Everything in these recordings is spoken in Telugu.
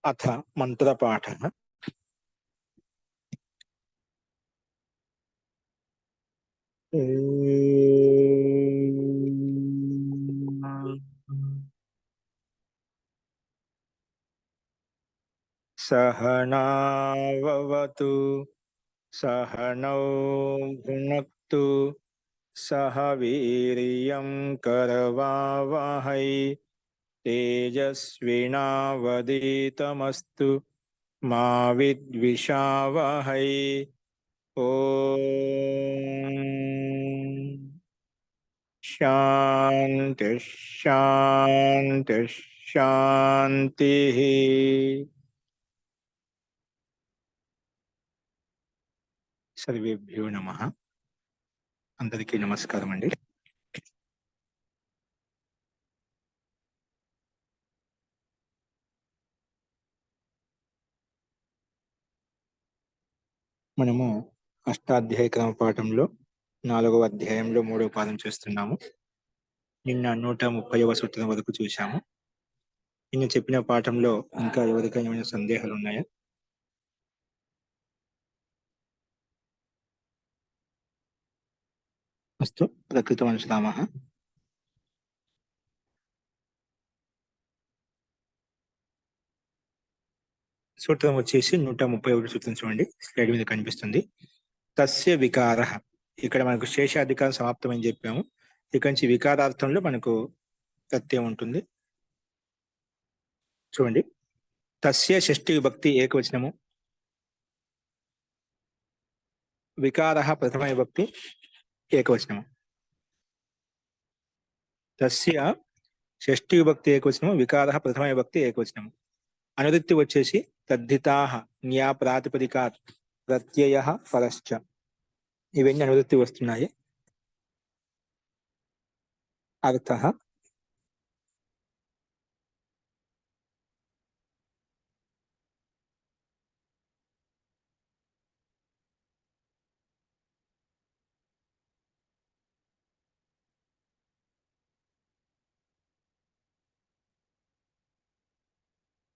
अथ मंत्रपाठः। सहनाववतु सहनौ भुनक्तु सह वीर्यं करवावहै तेजस्विनावधीतमस्तु मा विद्विषावहै। ओम शांति शांति शांति। सर्वेभ्यो नमः। अंदरिकी नमस्कारम अंडी। మనము అష్టాధ్యాయ క్రమ పాఠంలో 4వ అధ్యాయంలో 3వ పాదం చేస్తున్నాము. నిన్న 130వ సూత్రం వరకు చూశాము. నిన్న చెప్పిన పాఠంలో ఇంకా ఎవరికైనా ఏమైనా సందేహాలు ఉన్నాయా? అస్తు ప్రకృతమనుసరామః. సూత్రం వచ్చేసి 131 సూత్రం చూడండి, స్లైడ్ మీద కనిపిస్తుంది. తస్య వికారః. ఇక్కడ మనకు శేషాధికారం సమాప్తమని చెప్పాము. ఇక్కడి నుంచి వికారార్థంలో మనకు ప్రత్యయం ఉంటుంది. చూడండి, తస్య షష్ఠి విభక్తి ఏకవచనము, వికారః ప్రథమ విభక్తి ఏకవచనము. తస్య షష్ఠి విభక్తి ఏకవచనము, వికారః ప్రథమ విభక్తి ఏకవచనము. అనువృత్తి వచ్చేసి తద్ధితాః న్యా ప్రాతిపదికాత్ ప్రత్యయః పరశ్చ. ఇవన్నీ అనువృత్తి వస్తున్నాయి. అర్థః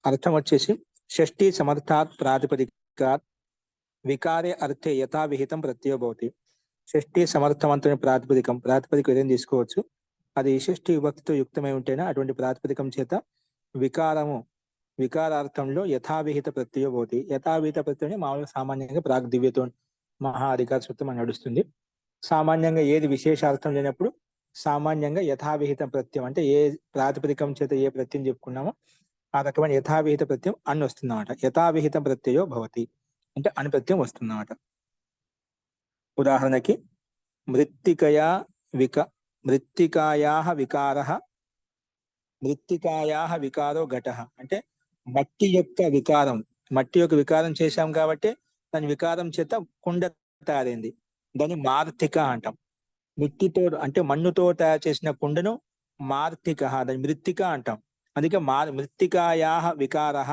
అర్థం వచ్చేసి షష్ఠి సమర్థాత్ ప్రాతిపదికాత్ వికారే అర్థే యథావిహితం ప్రత్యయో భవతి. షష్ఠి సమర్థవంతమైన ప్రాతిపదికం ఏదైనా తీసుకోవచ్చు. అది షష్ఠి విభక్తితో యుక్తమై ఉంటేనే అటువంటి ప్రాతిపదికం చేత వికారార్థంలో యథావిహిత ప్రత్యయో భవతి. యథావిహిత ప్రత్యయం మామూలుగా సామాన్యంగా ప్రాగ్దివ్యతో మహా అధికార సూత్రం అని నడుస్తుంది. సామాన్యంగా ఏది విశేషార్థం లేనప్పుడు సామాన్యంగా యథావిహిత ప్రత్యయం అంటే ఏ ప్రాతిపదికం చేత ఏ ప్రత్యయం చెప్పుకున్నామో ఆ రకమైన యథావిహిత ప్రత్యయం అన్ని వస్తుందన్నమాట. యథావిహిత ప్రత్యయో భవతి అంటే అను ప్రత్యయం వస్తుందన్నమాట. ఉదాహరణకి మృత్తికాయాః వికారో ఘటః అంటే మట్టి యొక్క వికారం చేశాం కాబట్టి దాని వికారం చేత కుండ తయారైంది. దాన్ని మార్తిక అంటాం. మిట్టితో అంటే మన్నుతో తయారు చేసిన కుండను మార్తిక, దాన్ని మృత్తిక అంటాం. అందుకే మృత్తికాయాః వికారః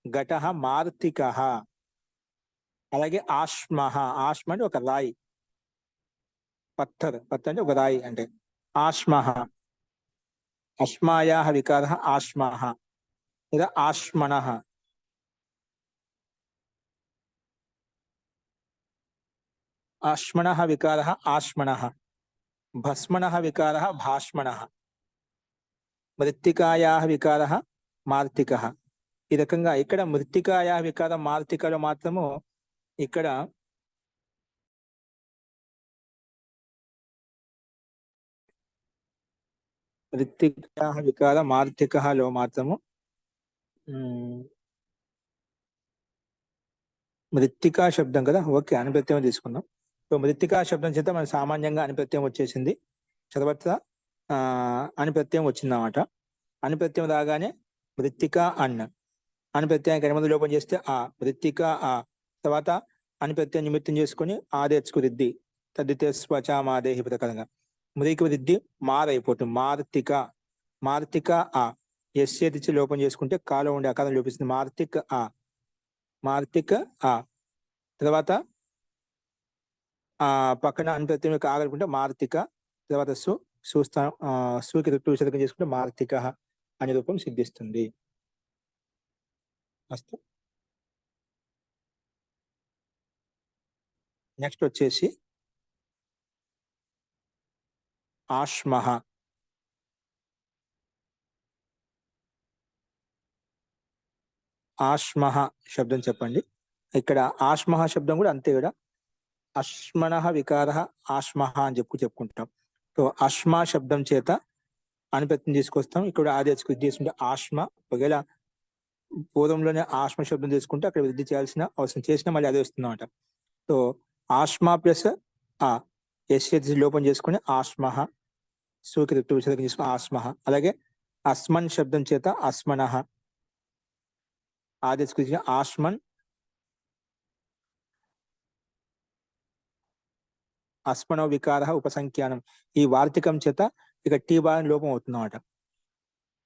ఘటః మార్తికః. అలాగే ఆశ్మః అంటే ఒక రాయి, పత్తర్ అంటే ఒక రాయి అంటే ఆశ్మః. అశ్మాయాః వికారః ఆశ్మః లేదా ఆశ్మనః. ఆశ్మనః వికారః ఆశ్మనః. భస్మనః వికారః భాష్మనః. మృత్తికాయాః వికారః మార్తికః. ఈ రకంగా ఇక్కడ మృత్తికాయాః వికారం మార్తికలో మాత్రము ఇక్కడ మృత్తికాయాః వికార మార్తికలో మాత్రము మృత్తికా శబ్దం కదా, ఓకే అనుప్రత్యయం తీసుకుందాం. సో మృత్తికా శబ్దం చేత మన సామాన్యంగా అనుప్రత్యయం వచ్చేసింది. తర్వాత అనుప్రత్యయం వచ్చిందన్నమాట. అనుప్రత్యయం రాగానే మృత్తికా అనుప్రత్యయానికి ఎనిమిది లోపం చేస్తే ఆ మృత్తికా తర్వాత అనుప్రత్యయం నిమిత్తం చేసుకుని ఆదేశకు రిద్ది తద్దితే స్వచామాదేహి ప్రకారంగా మృతికి రిద్ది మారైపోతుంది. మార్తిక ఎస్సేదిచ్చి లోపం చేసుకుంటే కాలో ఉండే అకారం లోపిస్తుంది. మార్తిక తర్వాత పక్కన అనుప్రత్యయం యొక్క ఆగలుకుంటే మార్తిక, తర్వాత సూకి ఋతు విసర్గం చేసుకుంటే మార్తిక అనే రూపం సిద్ధిస్తుంది. అస్తు. నెక్స్ట్ వచ్చేసి ఆశ్మః. ఆశ్మః శబ్దం చెప్పండి. ఇక్కడ ఆశ్మః శబ్దం కూడా అంతే కూడా అశ్మనః వికారః ఆశ్మః అని చెప్పుకుంటాం. సో అశ్మ శబ్దం చేత అనుపత్తిని తీసుకొస్తాం. ఇక్కడ ఆది తీసుకుంటే ఆశ్మ. ఒకవేళ పూర్వంలోనే ఆశ్మ శబ్దం తీసుకుంటే అక్కడ వృద్ధి చేయాల్సిన అవసరం చేసినా మళ్ళీ అదే వస్తుంది అనమాట. సో ఆశ్మ ప్లస్ ఆ ఎస్ లోపం చేసుకుని ఆశ్మః, సూకి ఋతు విసర్గం చేసుకుని ఆశ్మః. అలాగే అస్మన్ శబ్దం చేత అస్మనః, ఆది ఆశ్మన్, అస్మనో వికార ఉపసంఖ్యానం. ఈ వార్తికం చేత ఇక టీ భాగం లోపం అవుతుంది అన్నమాట.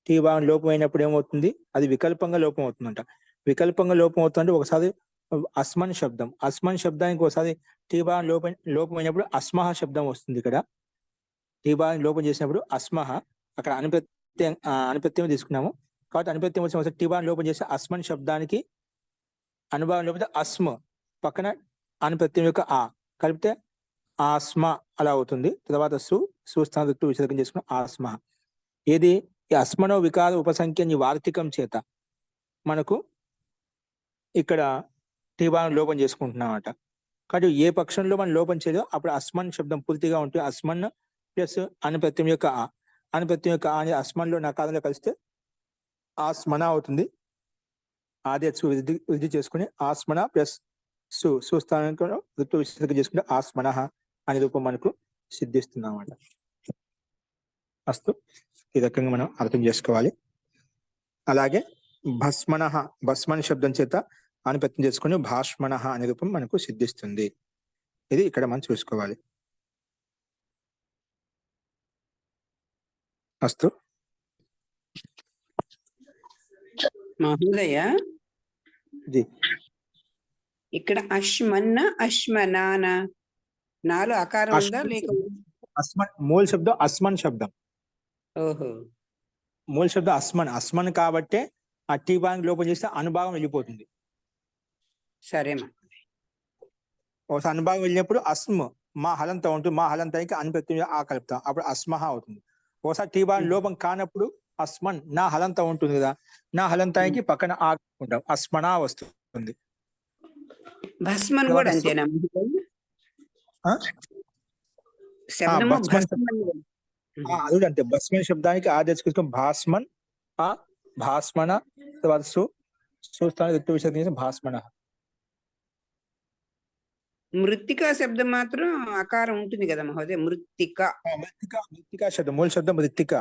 టీ భాగం లోపం అయినప్పుడు ఏమవుతుంది, అది వికల్పంగా లోపం అవుతుందంట. వికల్పంగా లోపం అవుతుందంటే ఒకసారి అస్మన్ శబ్దం, అస్మన్ శబ్దానికి ఒకసారి టీ భాగం లోపం అయినప్పుడు అస్మహ శబ్దం వస్తుంది. ఇక్కడ టీ భాగం లోపం చేసినప్పుడు అస్మహ, అక్కడ అనుప్రత్యయం తీసుకున్నాము కాబట్టి అనుప్రత్యయం వచ్చిన ఒకసారి టీ భాగం లోపం చేసి అస్మన్ శబ్దానికి అనుభవం లోపల అస్మ పక్కన అనుప్రత్యయం యొక్క ఆ కలిపితే ఆస్మ అలా అవుతుంది. తర్వాత సుస్థాన విసర్గం చేసుకున్న ఆస్మ. ఏది ఈ అస్మనో వికార ఉపసంఖ్య వార్తికం చేత మనకు ఇక్కడ టీభాగం లోపం చేసుకుంటున్నామట. కాబట్టి ఏ పక్షంలో మనం లోపం చేయదో అప్పుడు అస్మన్ శబ్దం పూర్తిగా ఉంటుంది. అస్మన్ ప్లస్ అనుప్రత్యయం యొక్క ఆ, అనుప్రత్యయం యొక్క ఆ అనేది అస్మన్లో నకారంలో కలిస్తే ఆస్మన అవుతుంది. ఆది వృద్ధి చేసుకుని ఆస్మన ప్లస్ సుస్థానంలో ఋతు విసర్గం చేసుకుంటే ఆస్మన అనే రూపం మనకు సిద్ధిస్తుందన్నమాట. అస్తు, ఈ రకంగా మనం అర్థం చేసుకోవాలి. అలాగే భస్మన, భస్మన్ శబ్దం చేత అనుపత్యం చేసుకుని భాష్మణ అనే రూపం మనకు సిద్ధిస్తుంది. ఇది ఇక్కడ మనం చూసుకోవాలి. అస్తు. మహోదయ, ఇక్కడ అశ్మన్న అశ్మనాన నాలో అకారం ఉందా లేక? అస్మన్ మూల శబ్దం అస్మన్ శబ్దం. ఓహో, మూల శబ్దం అస్మన్. అస్మన్ కాబట్టే ఆ టీ భాగం లోపం చేస్తే అనుభాగం వెళ్ళిపోతుంది. సరేమా. ఒకసారి అనుభాగం వెళ్ళినప్పుడు అస్మ మా హలంత ఉంటుంది. మా హలంతానికి అనుప్రత్యయం ఆ కలుపుతాం, అప్పుడు అస్మహ అవుతుంది. ఒకసారి టీ భాగం లోపం కానప్పుడు అస్మన్ నా హలంత ఉంటుంది కదా, నా హలంతానికి పక్కన ఆ కలుపుకుంటాం, అస్మనా వస్తుంది. భస్మన్ కూడా అంతేనా? అది అంతే. భస్మన్ శబ్దానికి ఆ తెచ్చుకుంటాం భాస్మన్, ఆ భాస్మన, తర్వాత సుస్థాన భాస్మన. మృత్తికా శబ్దం మాత్రం అకారం ఉంటుంది కదా మహోదయ. మృత్తిక శబ్దం, మూల శబ్దం మృత్తిక.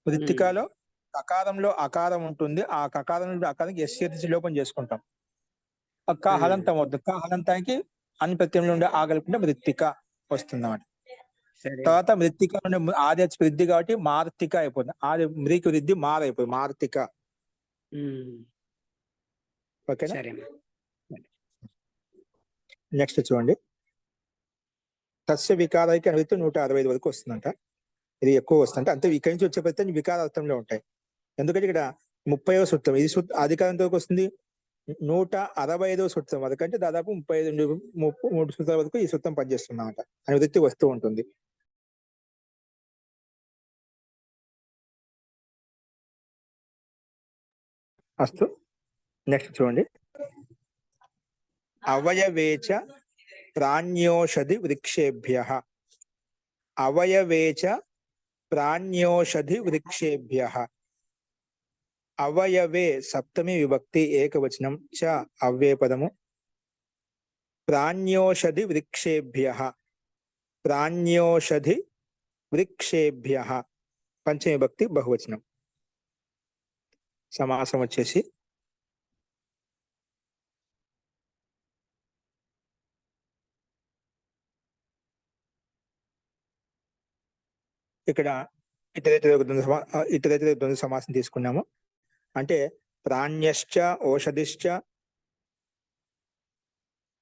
మృత్తికాలో అకారంలో అకారం ఉంటుంది. ఆ అకారానికి ఎస్ లోపం చేసుకుంటాం. కా హలంతం అవుతుంది. కా హలంతానికి అనుప్రత్యయంలో ఉండే ఆగలుపుంటే మృత్తిక వస్తుంది అన్నమాట. తర్వాత మృత్తిక ఆది వృద్ధి కాబట్టి మార్తిక అయిపోతుంది. ఆది మృతికి వృద్ధి మారైపోయింది, మార్తిక. ఓకేనా? నెక్స్ట్ చూడండి, తస్య వికారానికి అనువృత్తి 165 వరకు వస్తుందంట. ఇది ఎక్కువ వస్తుందంట. అంతే ఇక్కడి నుంచి వచ్చే ప్రతి వికారార్థంలో ఉంటాయి. ఎందుకంటే ఇక్కడ 30వ సూత్రం, ఇది అధికారంతో వస్తుంది. 165వ సూత్రం వరకు అంటే దాదాపు 33 సూత్రాల వరకు ఈ సూత్రం పనిచేస్తుందన్నమాట. అనువృత్తి వస్తూ ఉంటుంది. అస్తు, నెక్స్ట్ చూడండి, అవయవేచ ప్రాణ్యోషధి వృక్షేభ్యః. అవయవేచ ప్రాణ్యోషధి వృక్షేభ్యః. అవయవే సప్తమి విభక్తి ఏకవచనం చ అవ్యయ పదము. ప్రాణ్యోషధి వృక్షేభ్యః, ప్రాణ్యోషధి వృక్షేభ్యః పంచమి విభక్తి బహువచనం. సమాసం వచ్చేసి ఇక్కడ ఇతరేతర ద్వంద్వ సమాసం తీసుకున్నాము. అంటే ప్రాణ్యశ్చ ఓషధిశ్చ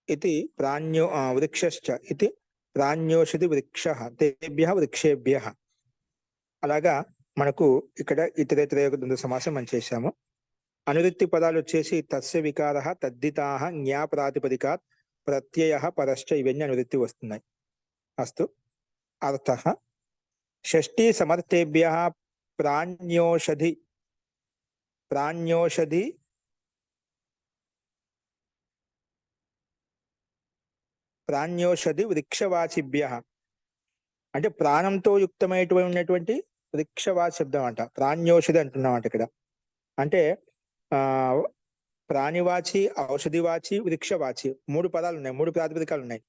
ఇది ప్రాణ్యో వృక్షశ్చ ఇది ప్రాణ్యోషధి వృక్షః తేభ్యః వృక్షేభ్యః. అలాగా మనకు ఇక్కడ ఇతరేతర ద్వంద్వ సమాసం మనం చేశాము. అనువృత్తి పదాలు వచ్చేసి తస్య వికార, తద్దితాహ, జ్ఞా ప్రాతిపదికాత్, ప్రత్యయ, పరశ్చ ఇవన్నీ అనువృత్తి వస్తున్నాయి. అస్తు అర్థః షష్ఠీ సమర్థేభ్యః ప్రాణ్యోషధి వృక్షవాచిభ్యః అంటే ప్రాణంతో యుక్తమైనటువంటి వృక్షవాచి శబ్దం అంట. ప్రాణ్యోషధి అంటున్నాం ఇక్కడ. అంటే ప్రాణివాచి, ఔషధివాచి, వృక్షవాచి 3 పదాలు ఉన్నాయి, 3 ప్రాతిపదికాలు ఉన్నాయి.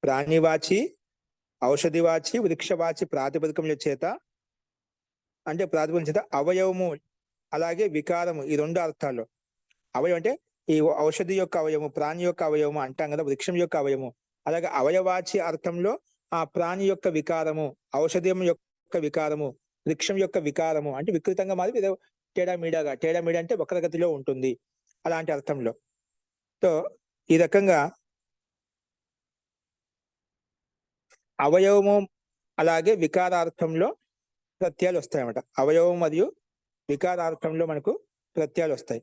ప్రాణివాచి, ఔషధివాచి, వృక్షవాచి ప్రాతిపదికముల చేత అంటే ప్రాతిపదికం చేత అవయవము అలాగే వికారము ఈ 2 అర్థాల్లో. అవయవం అంటే ఈ ఔషధి యొక్క అవయవము, ప్రాణి యొక్క అవయవము అంటాం కదా, వృక్షం యొక్క అవయవము. అలాగే అవయవాచి అర్థంలో ఆ ప్రాణి యొక్క వికారము, ఔషధం యొక్క వికారము, వృక్షం యొక్క వికారము అంటే వికృతంగా మాది ఏదో టేడా మీడా అంటే వక్రగతిలో ఉంటుంది అలాంటి అర్థంలో. సో ఈ రకంగా అవయవము అలాగే వికారార్థంలో ప్రత్యయాలు వస్తాయన్నమాట. అవయవం మరియు వికారార్థంలో మనకు ప్రత్యయాలు వస్తాయి.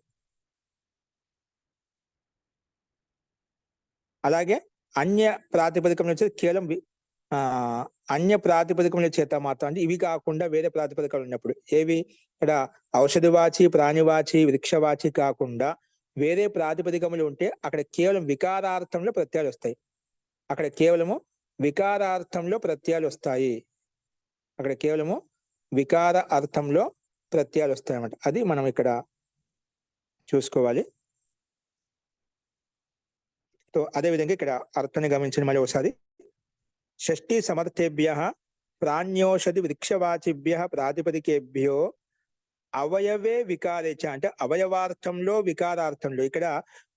అలాగే అన్య ప్రాతిపదికం వచ్చి కేవలం అన్య ప్రాతిపదికముల చేత మాత్రం అంటే ఇవి కాకుండా వేరే ప్రాతిపదికలు ఉన్నప్పుడు ఏవి ఇక్కడ ఔషధవాచి, ప్రాణివాచి, వృక్షవాచి కాకుండా వేరే ప్రాతిపదికములు ఉంటే అక్కడ కేవలం వికారార్థంలో ప్రత్యయాలు వస్తాయి. అక్కడ కేవలము వికారార్థంలో ప్రత్యయాలు వస్తాయి. అక్కడ కేవలము వికార అర్థంలో ప్రత్యయాలు వస్తాయి అన్నమాట. అది మనం ఇక్కడ చూసుకోవాలి. సో అదే విధంగా ఇక్కడ అర్థాన్ని గమనించండి మళ్ళీ ఒకసారి. షష్ఠీ సమర్థేభ్యః ప్రాణ్యోషధి వృక్షవాచిభ్యః ప్రాతిపదికేభ్యో అవయవే వికారేచ అంటే అవయవార్థంలో వికారార్థంలో. ఇక్కడ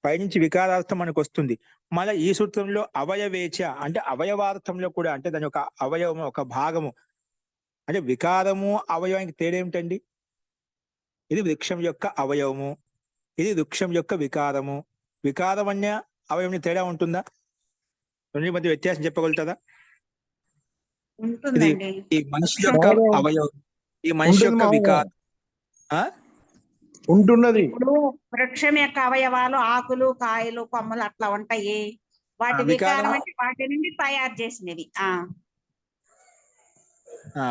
పైనుంచి వికారార్థం మనకు వస్తుంది. మళ్ళీ ఈ సూత్రంలో అవయవేచ అంటే అవయవార్థంలో కూడా అంటే దాని ఒక అవయవము ఒక భాగము అంటే వికారము అవయవానికి తేడా ఏమిటండి? ఇది వృక్షం యొక్క అవయవము, ఇది వృక్షం యొక్క వికారము. వికారం అనే అవయవం తేడా ఉంటుందా? రెండు మధ్య వ్యత్యాసం చెప్పగలుగుతుందా? ఇది ఈ మనిషి యొక్క అవయవం, ఈ మనిషి యొక్క వికారం ఉంటున్నది. ఇప్పుడు వృక్షం యొక్క అవయవాలు ఆకులు, కాయలు, కొమ్మలు అట్లా ఉంటాయి. వాటి వికారం అంటే వాటి నుండి తయారు చేసినవి.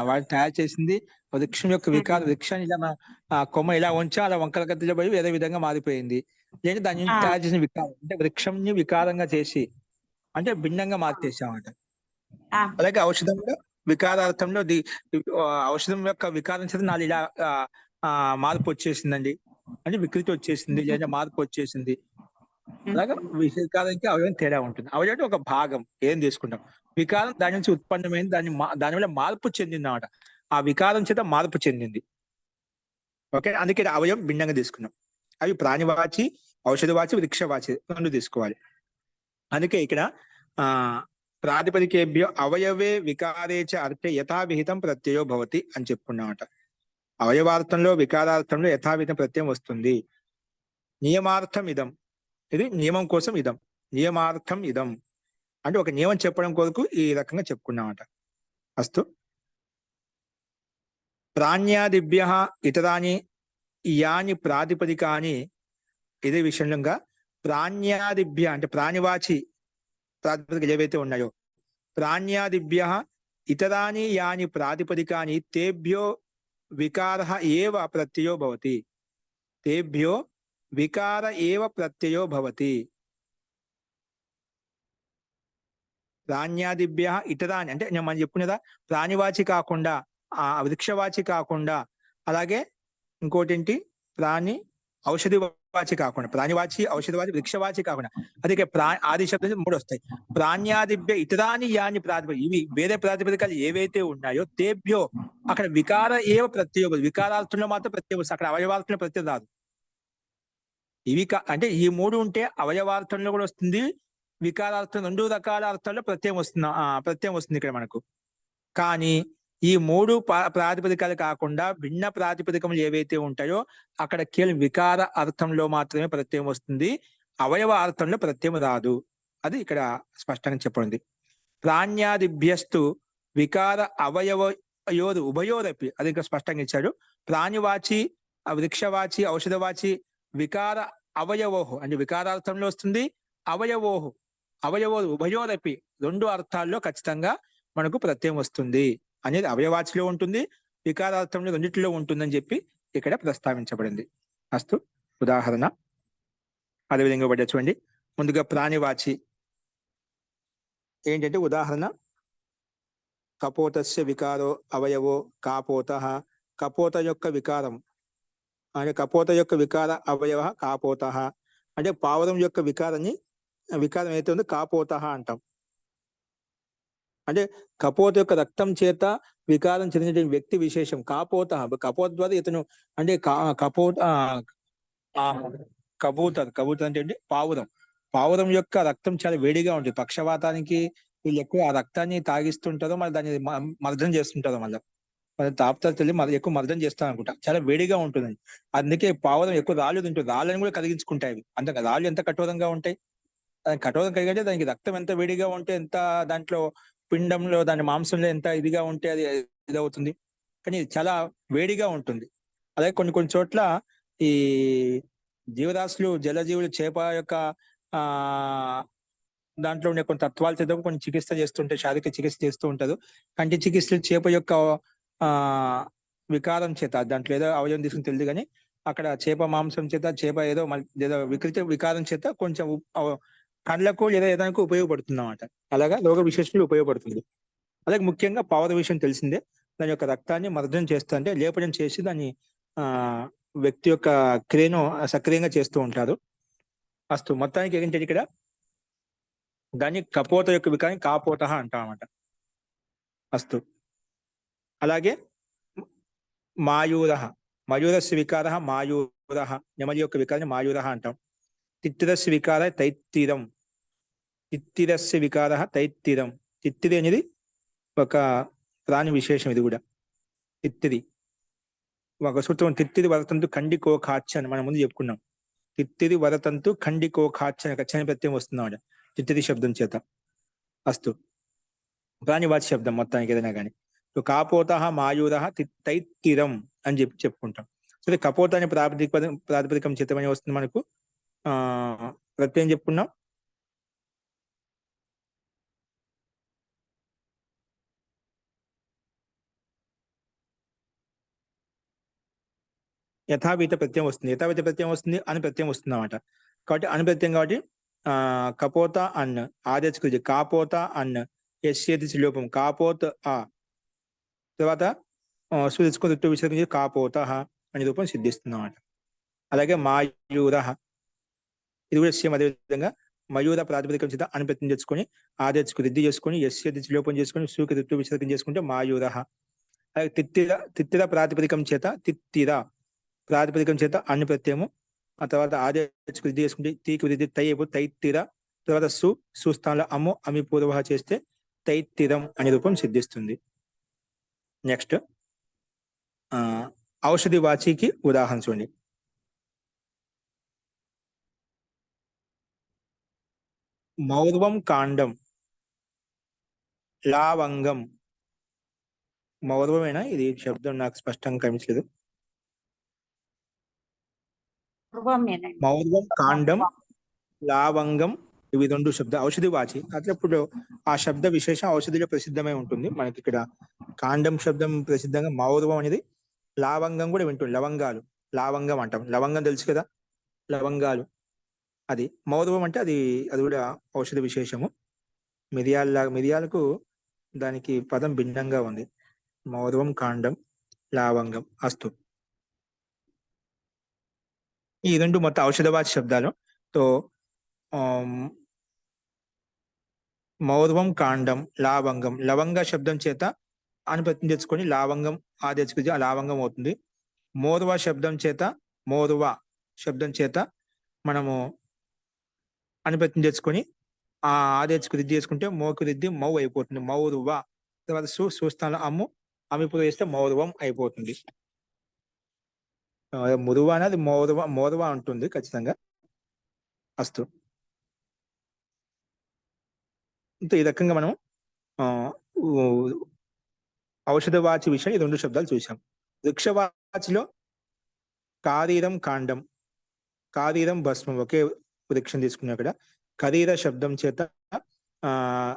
వాటిని తయారు చేసింది వృక్షం యొక్క వికారం. వృక్షాన్ని ఇలా కొమ్మ ఇలా ఉంచా అలా వంకల గతిలో పోయి వేరే విధంగా మారిపోయింది. లేదా దాని నుంచి తయారు చేసిన వికారం అంటే వృక్షంని వికారంగా చేసి అంటే భిన్నంగా మార్చేసామంట. అలాగే ఔషధం కూడా వికారార్థంలో ఔషధం యొక్క వికారం చేత నాది ఇలా మార్పు వచ్చేసిందండి అంటే వికృతి వచ్చేసింది లేదా మార్పు వచ్చేసింది. అలాగే వికారానికి అవయవం తేడా ఉంటుంది. అవయవం ఒక భాగం ఏం తీసుకుంటాం, వికారం దాని నుంచి ఉత్పన్నమైంది, దానివల్ల మార్పు చెందింది అన్నమాట. ఆ వికారం చేత మార్పు చెందింది. ఓకే, అందుకే అవయవం భిన్నంగా తీసుకున్నాం. అవి ప్రాణివాచి, ఔషధవాచి, వృక్షవాచి 2 తీసుకోవాలి. అందుకే ఇక్కడ ప్రాతిపదికేభ్యో అవయవే వికారేచ అర్థే యథావిహితం ప్రత్యయో భవతి అని చెప్పుకున్నామట. అవయవార్థంలో వికారార్థంలో యథావిహితం ప్రత్యయం వస్తుంది. నియమార్థం ఇదం, ఇది నియమం కోసం ఇదం. నియమార్థం ఇదం అంటే ఒక నియమం చెప్పడం కొరకు ఈ రకంగా చెప్పుకున్నామట. అస్తు ప్రాణ్యాదిభ్యః ఇతరాని యాని ప్రాతిపదికాని ఇదే విషయంగా ప్రాణ్యాదిభ్య అంటే ప్రాణివాచి ప్రాతిపదికలు ఏవైతే ఉన్నాయో ప్రాణ్యాదిభ్యః ఇతరాని యాని ప్రాతిపదికాని తేభ్యో వికారః ఏవ ప్రత్యయో భవతి. తేభ్యో వికార ఏవ ప్రత్యయో భవతి. ప్రాణ్యాదిభ్యః ఇతరాని అంటే నేను మనం చెప్పుకునేదా ప్రాణివాచి కాకుండా వృక్షవాచి కాకుండా అలాగే ఇంకోటి ఏంటి ప్రాణి ఔషధివాచి కాకుండా ప్రాణివాచి, ఔషధివాచి, వృక్షవాచి కాకుండా అదే ఆది శబ్దం 3 వస్తాయి. ప్రాణ్యాదిభ్య ఇతరాని యాని ప్రాతిపదిక ఇవి వేరే ప్రాతిపదికలు ఏవైతే ఉన్నాయో తేభ్యో అక్కడ వికార ఏవ ప్రత్యయం వికారార్థంలో మాత్రం ప్రత్యయం వస్తుంది. అక్కడ అవయవార్థంలో ప్రత్యయం రాదు. ఇవి అంటే ఈ 3 ఉంటే అవయవార్థంలో కూడా వస్తుంది, వికారార్థం 2 రకాల అర్థాల్లో ప్రత్యయం వస్తుంది ఇక్కడ మనకు. కానీ ఈ 3 ప్రాతిపదికలు కాకుండా భిన్న ప్రాతిపదికములు ఏవైతే ఉంటాయో అక్కడ కేవలం వికార అర్థంలో మాత్రమే ప్రత్యయం వస్తుంది, అవయవ అర్థంలో ప్రత్యయం రాదు. అది ఇక్కడ స్పష్టంగా చెప్పండి. ప్రాణ్యాదిభ్యస్తు వికార అవయవయోరు ఉభయోరపి అది ఇంకా స్పష్టంగా ఇచ్చాడు. ప్రాణివాచి, వృక్షవాచి, ఔషధవాచి వికార అవయవోహు అంటే వికారార్థంలో వస్తుంది, అవయవోహు అవయవో ఉభయోరపి రెండు అర్థాల్లో ఖచ్చితంగా మనకు ప్రత్యయం వస్తుంది అనేది అవయవాచిలో ఉంటుంది, వికారార్థంలో రెండిట్లో ఉంటుందని చెప్పి ఇక్కడ ప్రస్తావించబడింది. అస్తు ఉదాహరణ అదేవిధంగా పడ్డ చూడండి. ముందుగా ప్రాణివాచి ఏంటంటే ఉదాహరణ కపోతస్య వికారో అవయవో కాపోత, కపోత యొక్క వికారం అంటే కపోత యొక్క వికార అవయవ కాపోత అంటే పావురం యొక్క వికారం ఏదైతే ఉందో కాపోత అంటాం. అంటే కపోత యొక్క రక్తం చేత వికారం చెందిన వ్యక్తి విశేషం కాపోత. కపోత ద్వారా ఇతను అంటే కబూతర్ అంటే పావురం యొక్క రక్తం చాలా వేడిగా ఉంటుంది. పక్షవాతానికి వీళ్ళు ఎక్కువ ఆ రక్తాన్ని తాగిస్తుంటారో మళ్ళీ దాన్ని మర్దన చేస్తుంటారో మళ్ళీ తాపుతారు తెలియదు ఎక్కువ మర్దన చేస్తాను అనుకుంటా. చాలా వేడిగా ఉంటుంది. అందుకే పావురం ఎక్కువ రాళ్ళు తింటుంది. రాళ్ళని కూడా కరిగించుకుంటాయి అవి. అంత రాళ్ళు ఎంత కఠోరంగా ఉంటాయి. కఠోరం కలిగంటే దానికి రక్తం ఎంత వేడిగా ఉంటే ఎంత దాంట్లో పిండంలో దాని మాంసంలో ఎంత ఇదిగా ఉంటే అది ఇదవుతుంది. కానీ చాలా వేడిగా ఉంటుంది. అలాగే కొన్ని కొన్ని చోట్ల ఈ జీవరాశులు జలజీవులు చేప యొక్క దాంట్లో ఉండే కొన్ని తత్వాలు చేత కొన్ని చికిత్స చేస్తుంటే శారీరక చికిత్స చేస్తూ ఉంటారు. కంటి చికిత్సలు చేప యొక్క వికారం చేత దాంట్లో ఏదో అవయవం తీసుకుని తెలియదు కానీ అక్కడ చేప మాంసం చేత చేప ఏదో వికృత వికారం చేత కొంచెం కళ్ళకు లేదా ఏదానికి ఉపయోగపడుతుంది అన్నమాట. అలాగా రోగ విశేషణలు ఉపయోగపడుతుంది. అలాగే ముఖ్యంగా పావుర విషయం తెలిసిందే. దాని యొక్క రక్తాన్ని మర్దనం చేస్తూ అంటే లేపనం చేసి దాన్ని వ్యక్తి యొక్క క్రియను సక్రియంగా చేస్తూ ఉంటారు. అస్తు మొత్తానికి ఏంటంటే ఇక్కడ దాన్ని కపోత యొక్క వికారం కాపోత అంటాం అన్నమాట. అస్తు అలాగే మాయూర మయూరస్య వికార మాయూర నెమలి యొక్క వికారాన్ని మాయూర అంటాం. తిత్తిరస్య వికార తైత్తిరం తిత్తిరస్య వికార తైత్తిరం. తిత్తిరి అనేది ఒక ప్రాణి విశేషం. ఇది కూడా తిత్తిరి ఒక సూత్రం. తిత్తిరి వరతంతు ఖండికో ఖాచ్చ అని మనం ముందు చెప్పుకున్నాం. తిత్తిరి వరతంతు ఖండికో ఖాచ్చ అని ఖచ్చని ప్రత్యయం వస్తుందన్నమాట తిత్తిరి శబ్దం చేత. అస్తు ప్రాణివాచి శబ్దం మొత్తానికి ఏదైనా కానీ. కాపోత మాయూర తైత్తిరం అని చెప్పుకుంటాం. సరే కపోత అనే ప్రాతిపదికం చేతమని వస్తుంది మనకు. ప్రత్యయం చెప్పుకున్నాం. యథావిత ప్రత్యయం వస్తుంది. యథావిత ప్రత్యయం వస్తుంది, అని ప్రత్యయం వస్తుంది అన్నమాట. కాబట్టి అని ప్రత్యయం కాబట్టి కపోత అన్ ఆదేశకు కాపోత అన్ యస్యేది లోపం కాపోత ఆ తర్వాత సులుచుకుని ఋతు విసర్జించి కాపోత అనే రూపం సిద్ధిస్తుంది అన్నమాట. అలాగే మాయూర ఇది కూడా సేమ్ అదే విధంగా మయూర ప్రాతిపదికం చేత అని ప్రత్యయం చేసుకొని ఆదేశకు రిద్ధి చేసుకొని యస్యేది లోపం చేసుకొని సూకి ఋతు విసర్జన చేసుకుంటే మాయూర. అలాగే తిత్తిర ప్రాతిపదికం చేత తిత్తిర ప్రాతిపదికం చేత అన్ని ప్రత్యయము. ఆ తర్వాత ఆదేశకు వృద్ధి చేసుకుంటే తీకి వృద్ధి తై అయిపోతే తైత్తిర. తర్వాత సుస్థానంలో అమ్ము అమి పూర్వ చేస్తే తైత్తిరం అనే రూపం సిద్ధిస్తుంది. నెక్స్ట్ ఔషధి వాచికి ఉదాహరణ చూడండి. మౌర్వం కాండం లావంగం. మౌర్వమేనా ఇది శబ్దం? నాకు స్పష్టంగా కనిపించలేదు. మౌర్వం కాండం లావంగం ఇవి రెండు శబ్ద ఔషధి వాచి. అట్లా ఇప్పుడు ఆ శబ్ద విశేషం ఔషధిలో ప్రసిద్ధమై ఉంటుంది మనకి. ఇక్కడ కాండం శబ్దం ప్రసిద్ధంగా, మౌర్వం అనేది లావంగం కూడా వింటుంది. లవంగాలు లావంగం అంటాం. లవంగం తెలుసు కదా, లవంగాలు అది. మౌర్వం అంటే అది కూడా ఔషధ విశేషము. మిరియాలకు దానికి పదం భిన్నంగా ఉంది. మౌర్వం కాండం లావంగం. అస్తు ఈ రెండు మొత్తం ఔషధవాచి శబ్దాలు. తో మౌర్వం కాండం లావంగం లవంగ శబ్దం చేత అనుపత్యం తెచ్చుకొని లావంగం ఆదేశించి ఆ లావంగం అవుతుంది. మోరువ శబ్దం చేత మోరువ శబ్దం చేత మనము అనుపత్యం తెచ్చుకొని ఆ ఆదేశకు రిద్ధి చేసుకుంటే మోకు రిద్ధి మౌ అయిపోతుంది. మౌరువ. తర్వాత సుస్థానంలో అమ్ము అమిపు వేస్తే మౌరువం అయిపోతుంది. మురువ అనేది మోరువ ఉంటుంది ఖచ్చితంగా. అస్తు ఈ రకంగా మనం ఔషధవాచి విషయం ఈ రెండు శబ్దాలు చూసాం. వృక్షవాచిలో కారీరం కాండం కారీరం భస్మం ఒకే వృక్షం తీసుకున్నాం ఇక్కడ. కరీర శబ్దం చేత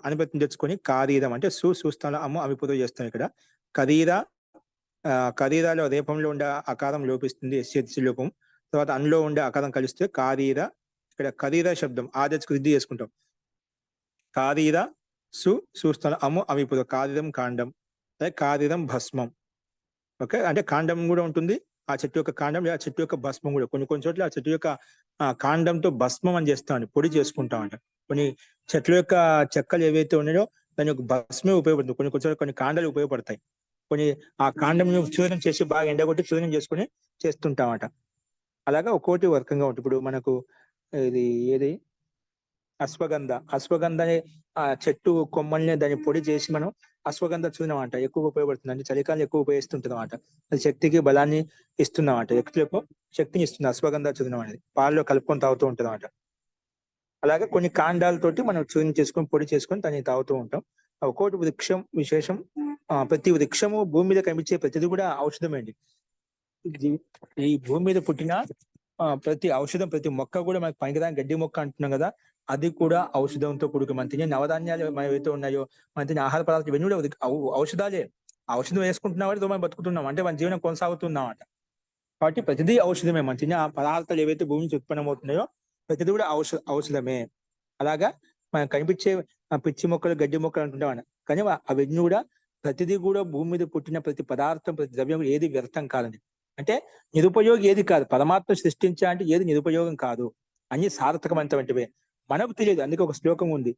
అనుపత్తిని తెచ్చుకొని కారీరం అంటే సుస్థానం అమ్ము అవిపుతో చేస్తాం ఇక్కడ. కరీర కరీరాలో రేపంలో ఉండే అకారం లోపిస్తుంది, ఎస్సి లోపం. తర్వాత అన్లో ఉండే అకారం కలిస్తే కారీర. ఇక్కడ కరీర శబ్దం ఆదర్శకు వృద్ధి చేసుకుంటాం. కారీర సుస్థానం అమ్ము అవిపుతో కారీరం కాండం, అదే కారీరం భస్మం. ఓకే, అంటే కాండం కూడా ఉంటుంది, ఆ చెట్టు యొక్క కాండం లేదా చెట్టు యొక్క భస్మం కూడా. కొన్ని చోట్ల ఆ చెట్టు యొక్క కాండంతో భస్మం అని చేస్తామండి, పొడి చేసుకుంటాం అంట. కొన్ని చెట్ల యొక్క చెక్కలు ఏవైతే ఉన్నాయో దాని యొక్క భస్మే ఉపయోగపడుతుంది. కొన్ని చోట్ల కొన్ని కాండాలు ఉపయోగపడతాయి. కొన్ని ఆ కాండం చూర్ణం చేసి బాగా ఎండగొట్టి చూర్ణం చేసుకుని చేస్తుంటామట. అలాగా ఒక్కోటి వర్గంగా ఉంటుంది. ఇప్పుడు మనకు ఇది ఏది అశ్వగంధ అనే ఆ చెట్టు కొమ్మల్ని దాన్ని పొడి చేసి మనం అశ్వగంధ చూర్ణం అంట ఎక్కువ ఉపయోగపడుతుంది అండి. చలికాలం ఎక్కువ ఉపయోగిస్తుంటాం అన్నమాట. అది శక్తికి బలాన్ని ఇస్తుందన్నమాట, ఎక్కువ శక్తిని ఇస్తుంది అశ్వగంధ చూర్ణం అనేది. పాలలో కలుపుకొని తాగుతూ ఉంటుంది అన్నమాట. అలాగే కొన్ని కాండాలతోటి మనం చూర్ణం చేసుకొని పొడి చేసుకొని దాన్ని తాగుతూ ఉంటాం. ఒక్కోటి వృక్షం విశేషం. ప్రతి వృక్షము భూమి మీద కనిపించే ప్రతిది కూడా ఔషధమే అండి. ఈ భూమి మీద పుట్టిన ప్రతి ఔషధం, ప్రతి మొక్క కూడా మనకి పనికిరాని గడ్డి మొక్క అంటున్నాం కదా, అది కూడా ఔషధంతో కూడుకు. మన తినే నవధాన్యాలు మనం ఏవైతే ఉన్నాయో, మన తినే ఆహార పదార్థాలు ఇవన్నీ కూడా ఔషధాలే. ఔషధం వేసుకుంటున్నా కూడా మనం బతుకుతున్నాం, అంటే మన జీవనం కొనసాగుతున్నాం అంట. కాబట్టి ప్రతిదీ ఔషధమే. మన తినే పదార్థాలు ఏవైతే భూమి నుంచి ఉత్పన్నమవుతున్నాయో ప్రతిదీ కూడా ఔషధమే. అలాగా మనకు కనిపించే పిచ్చి మొక్కలు, గడ్డి మొక్కలు అంటుంటాం, కానీ అవన్నీ కూడా ప్రతిదీ కూడా భూమి మీద పుట్టిన ప్రతి పదార్థం, ప్రతి ద్రవ్యం ఏది వ్యర్థం కాదండి. అంటే నిరుపయోగం ఏది కాదు. పరమాత్మ సృష్టించా అంటే ఏది నిరుపయోగం కాదు, అన్ని సార్థకమైనటువంటివే. మనకు తెలియదు. అందుకే ఒక శ్లోకం ఉంది,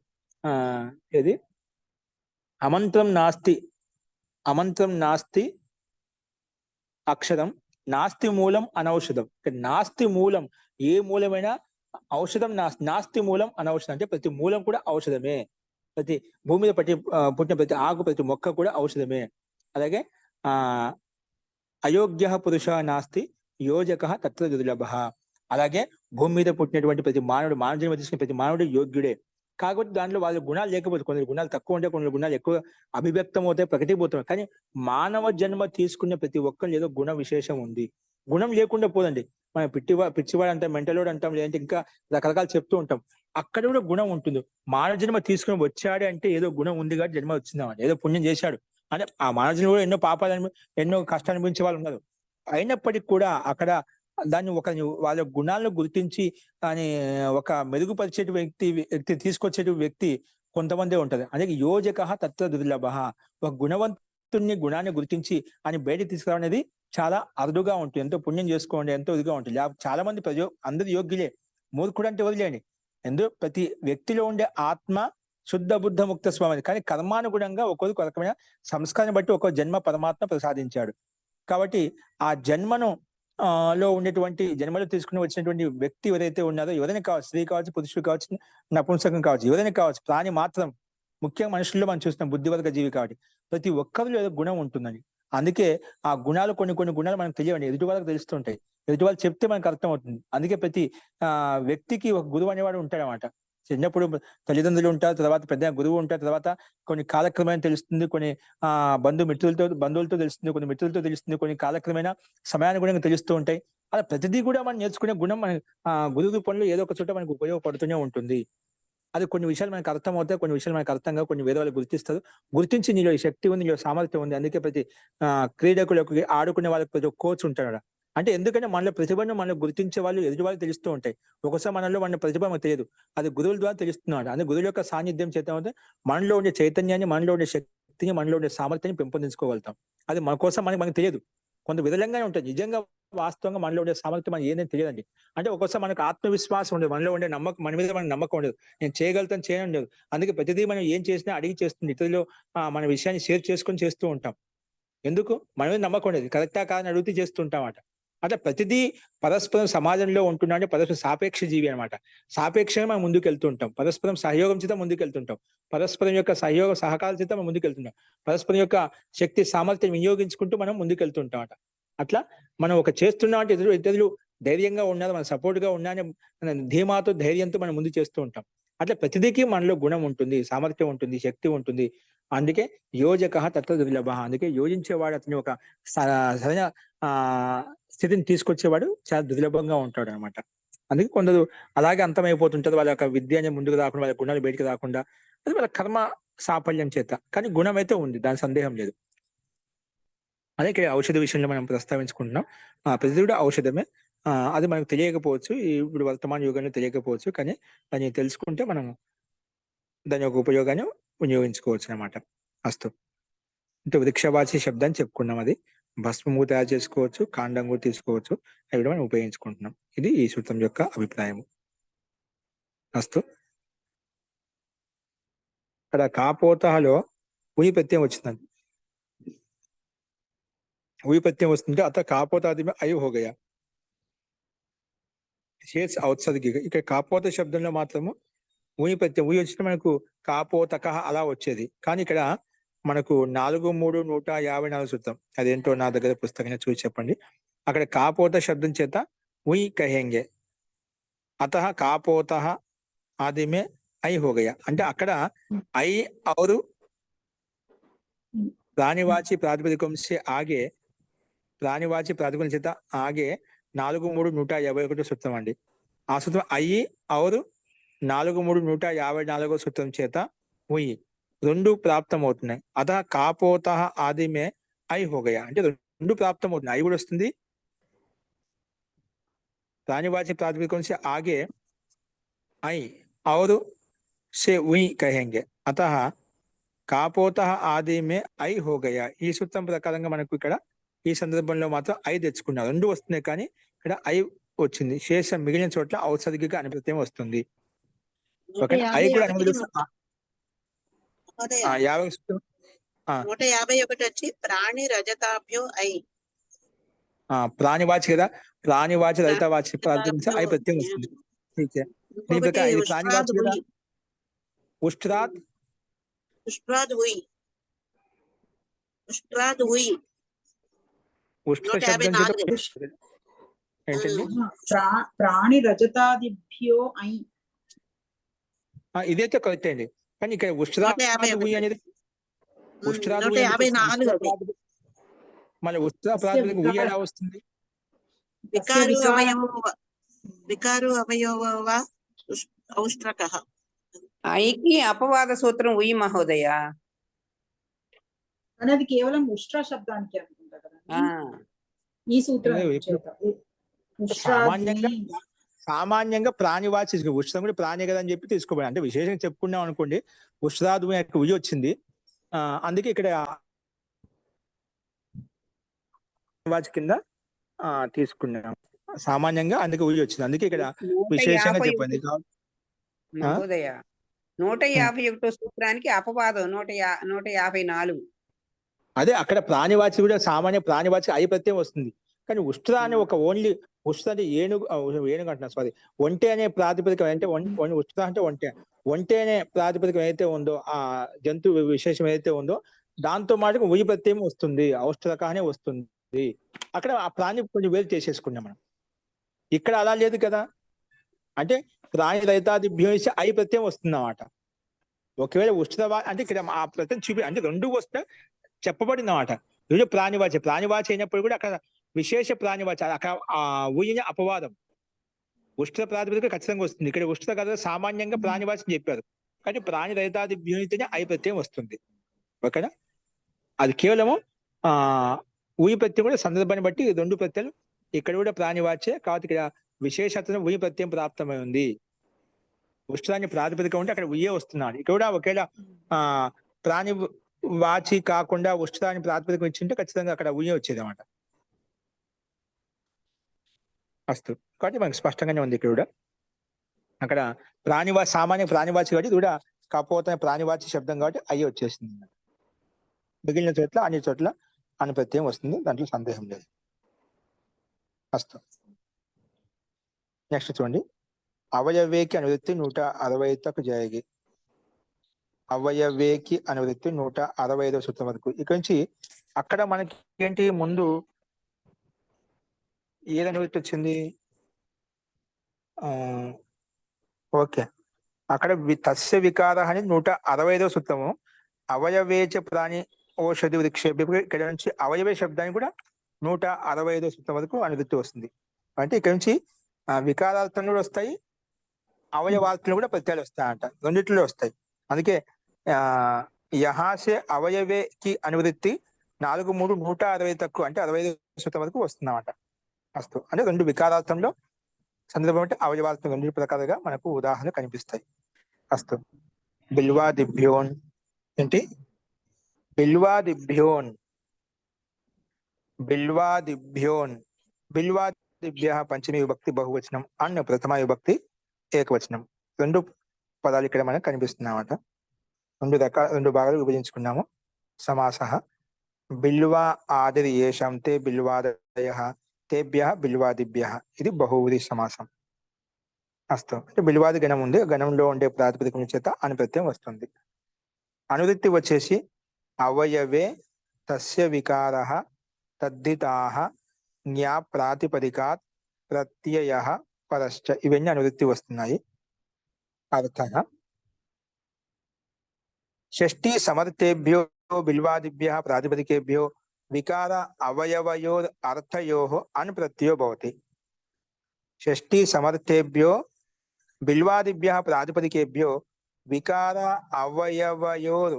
ఏది అమంత్రం నాస్తి అక్షరం, నాస్తి మూలం అనౌషధం. నాస్తి మూలం, ఏ మూలమైనా ఔషధం నాస్తి మూలం అనౌషధం. అంటే ప్రతి మూలం కూడా ఔషధమే. ప్రతి భూమి మీద పుట్టిన ప్రతి ఆకు, ప్రతి మొక్క కూడా ఔషధమే. అలాగే అయోగ్య పురుష నాస్తి యోజక తత్ర దుర్లభ. అలాగే భూమి మీద పుట్టినటువంటి ప్రతి మానవుడు, మానవ జన్మ తీసుకునే ప్రతి మానవుడు యోగ్యుడే. కాకపోతే దాంట్లో వాళ్ళ గుణాలు లేకపోతే, కొన్ని గుణాలు తక్కువ ఉంటాయి, కొన్ని గుణాలు ఎక్కువ అభివ్యక్తం అవుతాయి, ప్రకటిపోతాయి. కానీ మానవ జన్మ తీసుకునే ప్రతి ఒక్కరు ఏదో గుణ విశేషం ఉంది. గుణం లేకుండా పోదండి. మనం పిచ్చివాడు అంటాం, మెంటలోడు అంటాం, లేదంటే ఇంకా రకరకాలు చెప్తూ ఉంటాం. అక్కడ కూడా గుణం ఉంటుంది. మానవ జన్మ తీసుకుని వచ్చాడు అంటే ఏదో గుణం ఉంది కాబట్టి జన్మ వచ్చిందామంటే, ఏదో పుణ్యం చేశాడు అంటే. ఆ మానవ జన్మ కూడా ఎన్నో పాపాలు, ఎన్నో కష్టాలు అనుభవించే వాళ్ళు ఉన్నారు. అయినప్పటికీ కూడా అక్కడ దాన్ని వాళ్ళ గుణాలను గుర్తించి అని ఒక మెరుగుపరిచే వ్యక్తి తీసుకొచ్చే వ్యక్తి కొంతమందే ఉంటది. అందుకే యోజక తత్వ దుర్లభ. ఒక గుణవంతుని గుణాన్ని గుర్తించి అని బయటికి తీసుకురావడం అనేది చాలా అరుదుగా ఉంటుంది. ఎంతో పుణ్యం చేసుకోండి, ఎంతో ఇదిగా ఉంటుంది. చాలా మంది అందరు యోగ్యులే, మూర్ఖుడు అంటే వదిలేండి. ప్రతి వ్యక్తిలో ఉండే ఆత్మ శుద్ధ బుద్ధ ముక్త స్వామి. కానీ కర్మానుగుణంగా ఒక్కొక్క రకమైన సంస్కారాన్ని బట్టి ఒక్కో జన్మ పరమాత్మ ప్రసాదించాడు. కాబట్టి ఆ జన్మను లో ఉండేటువంటి జన్మలో తీసుకుని వచ్చినటువంటి వ్యక్తి ఎవరైతే ఉన్నారో, ఎవరైనా కావచ్చు, స్త్రీ కావచ్చు, పురుషుడు కావచ్చు, నపుంసకం కావచ్చు, ఎవరైనా కావచ్చు, ప్రాణి మాత్రం, ముఖ్యంగా మనుషుల్లో మనం చూస్తున్నాం బుద్ధివర్గ జీవి కాబట్టి ప్రతి ఒక్కరిలో ఏదో గుణం ఉంటుందని. అందుకే ఆ గుణాలు కొన్ని గుణాలు మనకు తెలియవండి, ఎదుటి వాళ్ళకి తెలుస్తుంటాయి. ఎదుటి వాళ్ళు చెప్తే మనకు అర్థం అవుతుంది. అందుకే ప్రతి వ్యక్తికి ఒక గురువు అనేవాడు ఉంటాడు అన్నమాట. చిన్నప్పుడు తల్లిదండ్రులు ఉంటారు, తర్వాత పెద్ద గురువు ఉంటారు, తర్వాత కొన్ని కాలక్రమేణా తెలుస్తుంది, కొన్ని బంధువులతో తెలుస్తుంది, కొన్ని మిత్రులతో తెలుస్తుంది, కొన్ని కాలక్రమేణా సమయానుగుణంగా తెలుస్తూ ఉంటాయి. అలా ప్రతిదీ కూడా మనం నేర్చుకునే గుణం మన గురువు రూపంలో ఏదో ఒక చోట మనకు ఉపయోగపడుతూనే ఉంటుంది. అది కొన్ని విషయాలు మనకు అర్థం అవుతాయి, కొన్ని విషయాలు మనకు అర్థంగా, కొన్ని వేరే వాళ్ళు గుర్తిస్తారు. గుర్తించి నీలో ఈ శక్తి ఉంది, నీలో సామర్థ్యం ఉంది. అందుకే ప్రతి క్రీడకులకు, ఆడుకునే వాళ్ళకి ప్రతి కోచ్ ఉంటాడు. అంటే ఎందుకంటే మనలో ప్రతిభను మనం గుర్తించే వాళ్ళు ఎదుటి వాళ్ళు తెలుస్తూ ఉంటాయి. ఒకసారి మనలో మన ప్రతిభ మనకు తెలియదు, అది గురువుల ద్వారా తెలుస్తున్నాడు. అందుకే గురువుల యొక్క సాన్నిధ్యం చేత మనలో ఉండే చైతన్యాన్ని, మనలో ఉండే శక్తిని, మనలో ఉండే సామర్థ్యాన్ని పెంపొందించుకోగలుగుతాం. అది మన కోసం మనకు తెలియదు, కొంత విధంగానే ఉంటుంది. నిజంగా వాస్తవంగా మనలో ఉండే సామర్థ్యం మనం ఏందని తెలియదండి. అంటే ఒక్కోసారి మనకు ఆత్మవిశ్వాసం ఉండదు, మనలో ఉండే నమ్మకం, మన మీద మన నమ్మకం ఉండదు, నేను చేయగలుగుతాను చేయడం ఉండదు. అందుకే ప్రతిదీ మనం ఏం చేసినా అడిగి చేస్తుంది, ఇతరులు మన విషయాన్ని షేర్ చేసుకొని చేస్తూ ఉంటాం. ఎందుకు? మన మీద నమ్మకం ఉండదు, కరెక్టా కాదని అడుగుతూ చేస్తుంటాం అట. అట్లా ప్రతిదీ పరస్పరం సమాజంలో ఉంటున్నా అంటే పరస్పరం సాపేక్ష జీవి అనమాట. సాపేక్షంగా మనం ముందుకు వెళ్తుంటాం, పరస్పరం సహయోగం చేత ముందుకు వెళ్తుంటాం, పరస్పరం యొక్క సహకారం చేత మనం ముందుకు వెళ్తుంటాం, పరస్పరం యొక్క శక్తి సామర్థ్యం వినియోగించుకుంటూ మనం ముందుకు వెళ్తుంటాం అట. అట్లా మనం ఒక చేస్తున్నాం అంటే ఇతరులు ధైర్యంగా ఉన్నారు, మన సపోర్ట్ గా ఉన్నారని ధీమాతో, ధైర్యంతో మనం ముందు చేస్తూ ఉంటాం. అట్లా ప్రతిదీకి మనలో గుణం ఉంటుంది, సామర్థ్యం ఉంటుంది, శక్తి ఉంటుంది. అందుకే యోజక తత్వ దుర్లభ. అందుకే యోజించేవాడు, అతని ఒక సరైన స్థితిని తీసుకొచ్చేవాడు చాలా దుర్లభంగా ఉంటాడు అనమాట. అందుకే కొందరు అలాగే అంతమైపోతుంటారు, వాళ్ళ యొక్క విద్య అనేది ముందుకు రాకుండా, వాళ్ళ గుణాలు బయటికి రాకుండా, అది వాళ్ళ కర్మ సాఫల్యం చేత. కానీ గుణం అయితే ఉంది, దాని సందేహం లేదు. అదే ఇక్కడ ఔషధ విషయంలో మనం ప్రస్తావించుకుంటున్నాం. ప్రతి కూడా ఔషధమే. అది మనకు తెలియకపోవచ్చు, ఇప్పుడు వర్తమాన యుగంలో తెలియకపోవచ్చు, కానీ దాన్ని తెలుసుకుంటే మనం దాని యొక్క ఉపయోగాన్ని వినియోగించుకోవచ్చు అనమాట. అస్తు. అంటే వృక్షవాచి శబ్దాన్ని చెప్పుకున్నాం, అది భస్మము తయారు చేసుకోవచ్చు, కాండం కూడా తీసుకోవచ్చు, అవి కూడా మనం ఉపయోగించుకుంటున్నాం. ఇది ఈ సూత్రం యొక్క అభిప్రాయం. అస్తు. ఇక్కడ కాపోతలో ఉయి ప్రత్యయం వచ్చిందండి. ఉయి ప్రత్యయం వస్తుంటే అత కాపోతాది అయి హోగయ షేర్స్ ఔత్సర్గిక. ఇక్కడ కాపోత శబ్దంలో మాత్రము ఉయి ప్రత్యయం, ఉయి వచ్చిన మనకు కాపోతక అలా వచ్చేది. కానీ ఇక్కడ మనకు 4-3-154 సూత్రం, అదేంటో నా దగ్గర పుస్తకంగా చూసి చెప్పండి. అక్కడ కాపోత శబ్దం చేత ఉయి కహెంగే, అత కాపోత ఆదిమే ఐ హోగయ. అంటే అక్కడ ఐ ఔరు ప్రాణివాచి ప్రాతిపదికం సే ఆగే, ప్రాణివాచి ప్రాతిపదికం చేత ఆగే 4-3-151 సూత్రం అండి. ఆ సూత్రం అయి ఔరు 4-3-154 సూత్రం చేత ఉయి రెండు ప్రాప్తం అవుతున్నాయి. అత కాపోత ఆదిమే ఐ హోగయ, అంటే రెండు ప్రాప్తం అవుతున్నాయి. ఐ కూడా వస్తుంది, ప్రాణివాచి ప్రాతిపదికం సే ఆగే ఐ ఔరు से उई कहेंगे, अतः కాపోత ఆదిమే ఐ హోగయ. ఈ సూత్రం ప్రకారంగా మనకు ఇక్కడ ఈ సందర్భంలో మాత్రం ఐ తెచ్చుకున్నారు, రెండు వస్తున్నాయి, కానీ ఇక్కడ ఐ వచ్చింది. శేషం మిగిలిన చోట్ల ఔత్సర్గిక అనే ప్రత్యయం వస్తుంది. ఐ కూడా అనుమతిస్తుంది. 50 సూత్రం 151 వచ్చి ప్రాణి రజతాభ్యో ఐ. ప్రాణివాచి కదా, ప్రాణివాచి రజతవాచి ప్రాతిపదికం ఐ ప్రత్యయం వస్తుంది. దీని ప్రకారం ఇది ప్రాణివాచి కదా. ఉష్ట్రాద్ ఉష్ట్రాద్ ఉయ్, ఉష్ట్రాద్ ఉయ్ ఉష్ట్ర శబ్దం చేత ఏంటండి, ప్రాణి రజతాదిభ్యో ఐ. ఇదైతే కరెక్ట్ అండి. కానీ ఇక్కడ ఉష్ట్రాద్ ఉయ్ అనేది ఉష్ట్రాద్ ఉయ్ 154 మళ్ళీ ఉష్ట్ర ప్రాతిపదిక ఉయ్ ఎలా వస్తుంది? వికారు అవయవ ఔష్ట్రకః. ఐకి అపవాద సూత్రం ఉయి మహోదయ. అనేది కేవలం ఉష్ట్ర శబ్దానికి అనుకుంటా కదా ఈ సూత్రం చేత. సామాన్యంగా ప్రాణివాచి ఉష్ట్రం కూడా ప్రాణి కదా అని చెప్పి తీసుకోబడి, అంటే విశేషంగా చెప్పుకున్నాం అనుకోండి, ఉష్ట్రాదు ఉయి వచ్చింది, అందుకే ఇక్కడ వాచి కింద తీసుకున్నాం సామాన్యంగా, అందుకే ఉయి వచ్చింది, అందుకే ఇక్కడ విశేషంగా చెప్పింది. మహోదయ 151 సూత్రానికి అపవాదం 154. అదే అక్కడ ప్రాణివాచి కూడా సామాన్య ప్రాణివాచి ఐ ప్రత్యయం వస్తుంది, కానీ ఉష్ట్ర అనే ఒక ఓన్లీ ఉష్ట్ర అంటే ఏనుగు అంటున్నా, సారీ, ఒంటె అనే ప్రాతిపదికం, అంటే ఉష్ట్ర అంటే ఒంటె అనే ప్రాతిపదికం ఏదైతే ఉందో, ఆ జంతు విశేషం ఏదైతే ఉందో దాంతో మాటకు ఉయి ప్రత్యయం వస్తుంది, ఔష్ట్రకానే వస్తుంది. అక్కడ ఆ ప్రాణి కొంచెం వేరు చేసేసుకున్నాం మనం. ఇక్కడ అలా లేదు కదా, అంటే ప్రాణి రహితాదిభ్యో ఐ ప్రత్యయం వస్తుంది అన్నమాట. ఒకవేళ ఉష్ట్ర అంటే ఇక్కడ ఆ ప్రత్యయం అంటే రెండు వస్తే చెప్పబడింది అన్నమాట. ఇది ప్రాణివాచి అయినప్పుడు కూడా అక్కడ విశేష ప్రాణివాచి, అక్కడ ఆ ఊయిన అపవాదం ఉష్ట్ర ప్రాతిపదిక ఖచ్చితంగా వస్తుంది. ఇక్కడ ఉష్ట్ర కదా సామాన్యంగా ప్రాణివాచి చెప్పారు, కానీ ప్రాణి రహితాదిభ్యోనితేనే ఐ ప్రత్యయం వస్తుంది. ఓకేనా, అది కేవలము ఊయి ప్రత్యయం కూడా సందర్భాన్ని బట్టి రెండు ప్రత్యయాలు ఇక్కడ కూడా ప్రాణివాచే, కాబట్టి ఇక్కడ విశేషతను ఉయి ప్రత్యయం ప్రాప్తమై ఉంది. ఉష్ట్రాన్ని ప్రాతిపదిక ఉంటే అక్కడ ఉయ్యే వస్తున్నాడు. ఇక్కడ కూడా ఒకవేళ ప్రాణి వాచి కాకుండా ఉష్ట్రాన్ని ప్రాతిపదికం ఇచ్చింటే ఖచ్చితంగా అక్కడ ఉయ్యే వచ్చేది అన్నమాట. అస్తు, కాబట్టి మనకి స్పష్టంగానే ఉంది. ఇక్కడ కూడా అక్కడ సామాన్య ప్రాణివాచి కాబట్టి ఇది కూడా కాపోతే ప్రాణివాచి శబ్దం కాబట్టి అయ్యే వచ్చేసింది. మిగిలిన చోట్ల అన్ని చోట్ల అనుప్రత్యయం వస్తుంది, దాంట్లో సందేహం లేదు. అస్తు, నెక్స్ట్ చూడండి. అవయవేకి అనువృత్తి 165 జాయిగి. అవయవేకి అనువృత్తి 165 సూత్రం వరకు. ఇక్కడ నుంచి అక్కడ మనకి ఏంటి, ముందు ఏది అనువృత్తి వచ్చింది? ఓకే, అక్కడ తస్య వికార అని 165 సూత్రము. అవయవేచ ప్రాణి ఓషధి వృక్షేభ్య, ఇక్కడ నుంచి అవయవే శబ్దానికి కూడా 165 సూత్రం వరకు అనువృత్తి వస్తుంది. అంటే ఇక్కడ నుంచి వికారార్థం కూడా వస్తాయి, అవయవార్థంలో కూడా ప్రత్యయాలు వస్తాయంట, రెండిట్లో వస్తాయి. అందుకే యహాసే అవయవేకి అనువృత్తి 4-3 160 తక్కువ అంటే 65 వరకు వస్తుందన్నమాట. అస్తు అంటే రెండు వికారార్థంలో సందర్భం అంటే అవయవార్థం రెండు ప్రకారంగా మనకు ఉదాహరణ కనిపిస్తాయి. అస్తు బిల్వాదిభ్యోన్ ఏంటి బిల్వాదిభ్యోన్ బిల్వాదిభ్య పంచమి విభక్తి బహువచనం అన్న ప్రథమ విభక్తి ఏకవచనం. రెండు పదాలు ఇక్కడ మనకు కనిపిస్తున్నాయన్నమాట. రెండు భాగాలు విభజించుకున్నాము. సమాస బిల్వా ఆదిరి ఏషాం తే బిల్వాదయః తేభ్య బిల్వాదిభ్య. ఇది బహువ్రీహి సమాసం. అస్తు అంటే బిల్వాది గణం ఉంది, గణంలో ఉండే ప్రాతిపదికం చేత అనుప్రత్యయం వస్తుంది. అనువృత్తి వచ్చేసి అవయవే తస్య వికారః తద్ధితాః జ్ఞా ప్రాతిపదికాత్ ప్రత్యయః పరశ్చ. ఇవన్నీ అనువృత్తి వస్తున్నాయి. అర్థః షష్ఠీ సమర్థేభ్యో బిల్వాదిభ్య ప్రాతిపదికేభ్యో వికార అవయవయోర్ అర్థయోః అనుప్రత్యయో భవతి. షష్ఠీ సమర్థేభ్యో బిల్వాదిభ్య ప్రాతిపదికేభ్యో వికార అవయవయోర్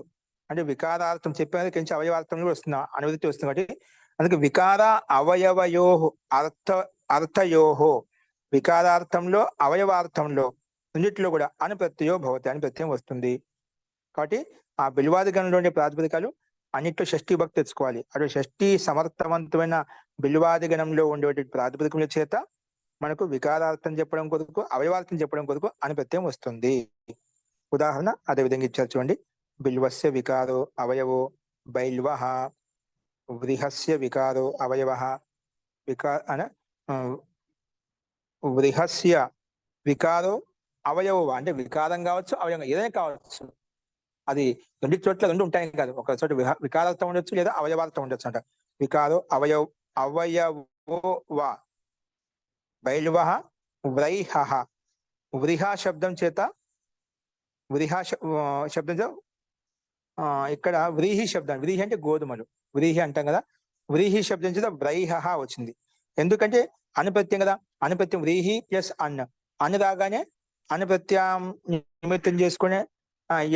అంటే వికారార్థం చెప్పేది కొంచెం అవయవార్థం కూడా వస్తుంది, అనువృత్తి వస్తుంది కాబట్టి అందుకే వికార అవయవయోః అర్థయోః వికారార్థంలో అవయవార్థంలో రెండిట్లో కూడా అనుప్రత్యయో భవతి అనుప్రత్యయం వస్తుంది. కాబట్టి ఆ బిల్వాది గణంలో ఉండే ప్రాతిపదికాలు అన్నిట్లో షష్ఠీ భక్తి తెచ్చుకోవాలి. అటు షష్ఠీ సమర్థవంతమైన బిల్వాది గణంలో ఉండే ప్రాతిపదికముల చేత మనకు వికారార్థం చెప్పడం కొరకు అవయవార్థం చెప్పడం కొరకు అనుప్రత్యయం వస్తుంది. ఉదాహరణ అదే విధంగా ఇచ్చారు చూడండి. బిల్వస్య వికారో అవయవో బైల్వః, వ్రీహస్య వికారో అవయవః వ్రీహస్య వికారో అవయవ అంటే వికారం కావచ్చు, అవయవం ఏదైనా కావచ్చు. అది రెండు చోట్ల రెండు ఉంటాయి కాదు, ఒక చోట వికారార్థం ఉండొచ్చు లేదా అవయవార్థం ఉండొచ్చు అంట. వికారో అవయవో బైల్వః వ్రైహః. వ్రీహ శబ్దం చేత ఇక్కడ వ్రీహి శబ్దం, వ్రీహి అంటే గోధుమలు, వ్రీహి అంటాం కదా, వ్రీహి శబ్దం చేత వ్రైహః వచ్చింది. ఎందుకంటే అనుప్రత్యం కదా, అనుప్రత్యం వ్రీహి ప్లస్ అన్న రాగానే అనుప్రత్యం నిమిత్తం చేసుకునే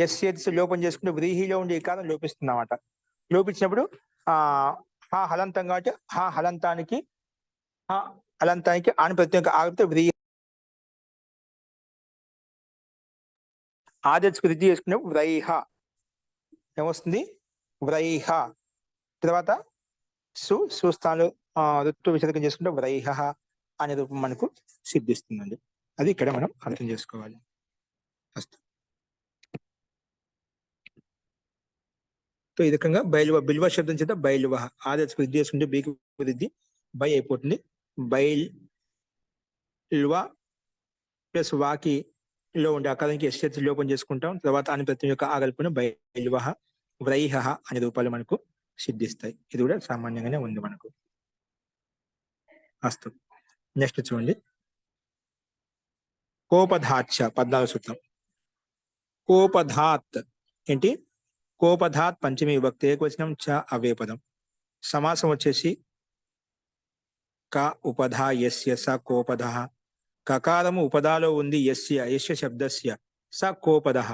ఎస్ లోపం చేసుకుంటే వ్రీహిలో ఉండే వికారం లోపిస్తుంది అన్నమాట. లోపించినప్పుడు హా హలంతం కాబట్టి హలంతానికి అనుప్రత్యం ఆగితే వ్రీహి ఆదర్శకు వృద్ధి చేసుకునే వ్రైహ ఏమొస్తుంది, వ్రైహ. తర్వాత సుస్థానంలో ఋతు విసర్గం చేసుకుంటే వ్రైహ అనే రూపం మనకు సిద్ధిస్తుందండి. అది ఇక్కడ మనం అర్థం చేసుకోవాలి. ఈ రకంగా బిల్వ శబ్దం చేత బైల్వ ఆదర్శకు వృద్ధి చేసుకుంటే బీకి వృద్ధి బై అయిపోతుంది. బైల్వ ప్లస్ వాకి లో ఉండే అకారానికి ఎస్ లోపం చేసుకుంటాం. తర్వాత అనుప్రత్యయం యొక్క ఆగల్పున బైల్వ వ్రైహ అనే రూపాలు మనకు సిద్ధిస్తాయి. ఇది కూడా సామాన్యంగానే ఉంది మనకు. అస్తు నెక్స్ట్ చూడండి. కోపధాచ్చ 14వ సూత్రం. కోపధాత్ ఏంటి, కోపధాత్ పంచమి విభక్తి ఏకవచనం చ అవ్యయపదం. సమాసం వచ్చేసి క ఉపధా యస్య స కోపధః. కకారము ఉపదాలో ఉంది, యస్య శబ్దస్య స కోపధః